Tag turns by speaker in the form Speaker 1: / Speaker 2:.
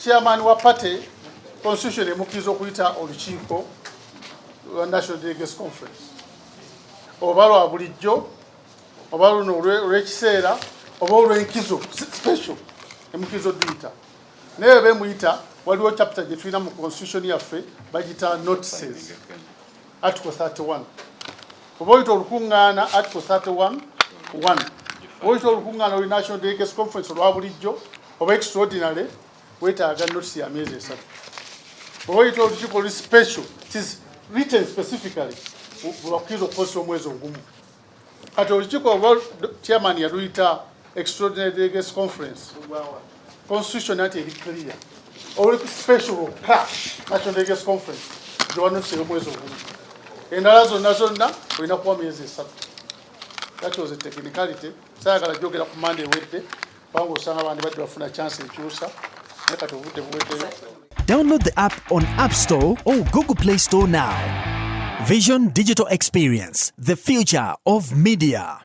Speaker 1: chairman wa party constitution emukkiriza okuyita olukiiko lwa National Delegates Conference oba lwa bulijjo oba luno olw'ekiseera oba olw'enkizo special emukkiriza oduyita naye bemuyita waliwo chapter gye tulina mu constitution yaffe bagita notices article 31 oba oyita olukuŋŋaana article 31 1 oyita olukuŋŋaana olwa National Delegates Conference olwa bulijjo oba extraordinary wetaaga notice ya myezi 3 oba oyita olukiiko olu special it is written specifically lwakkiriza okukozesa omwezi ogumu kati olukiiko oba chairman yaluyita extraordinary delegates conference constitution ati eri clear olu special okka National Delegates Conference gyewanotiseyo omwezi ogumu endala zonna olina kuba myezi 3 that was a technicality saagala gyogera ku Monday wedde kubanga osanga abandi badde bafuna chance ekyusa naye kati obudde buweddeyo.
Speaker 2: Download the app on App Store or Google Play Store now. Vision Digital Experience, the future of media.